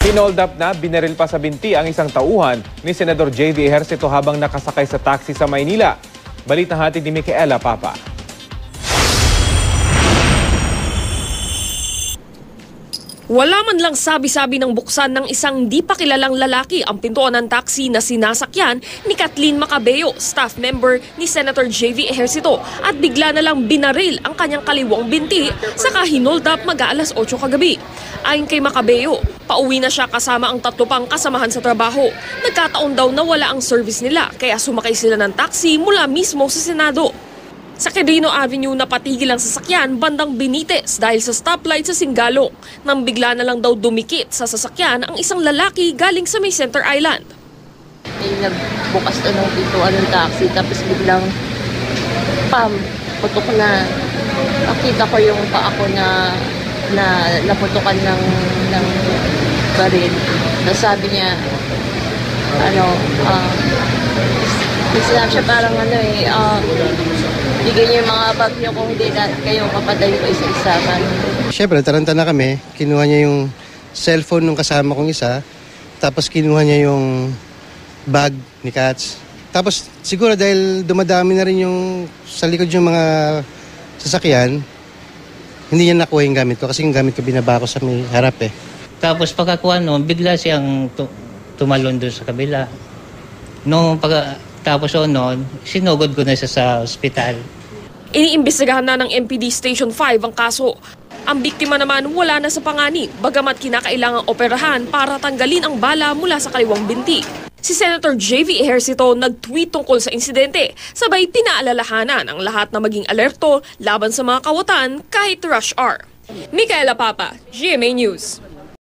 Hinold up na binaril pa sa binti ang isang tauhan ni Senador J.V. Ejercito habang nakasakay sa taxi sa Maynila. Balita hatid ni Micaela Papa. Wala man lang sabi-sabi ng buksan ng isang di pa kilalang lalaki ang pintuan ng taxi na sinasakyan ni Kathleen Macabeo, staff member ni Senator J.V. Ejercito, at bigla na lang binaril ang kanyang kaliwang binti saka hinold up mag-aalas 8 kagabi. Ayon kay Macabeo, pauwi na siya kasama ang 3 pang kasamahan sa trabaho. Nagkataon daw na wala ang service nila kaya sumakay sila ng taxi mula mismo sa Senado. Sa Quirino Avenue napatigil ang sasakyan bandang Benitez dahil sa stoplight sa Singalong nang bigla na lang daw dumikit sa sasakyan ang isang lalaki galing sa may Center Island. Nagbukas na ng pintuan ng taxi tapos biglang putok na. Nakita ko yung paa ko na naputukan ng baril. Sabi niya, sinabi siya parang bigyan niyo yung mga bag niyo kung hindi na kayo kapatay ko isa-isa. Siyempre, taranta na kami. Kinuha niya yung cellphone ng kasama kong isa. Tapos kinuha niya yung bag ni Katz. Tapos siguro dahil dumadami na rin yung sa likod yung mga sasakyan, hindi niya nakuha yung gamit ko kasi yung gamit ko binaba ko sa may harap eh. Tapos pagkakuha bigla siyang tumalon doon sa kabila. Tapos sinugod ko na siya sa ospital. Iniimbestigahan na ng MPD Station 5 ang kaso. Ang biktima naman wala na sa panganib, bagamat kinakailangang operahan para tanggalin ang bala mula sa kaliwang binti. Si Senator J.V. Ejercito nag-tweet tungkol sa insidente, sabay pinaalalahanan ang lahat na maging alerto laban sa mga kawatan kahit rush hour. Micaela Papa, GMA News.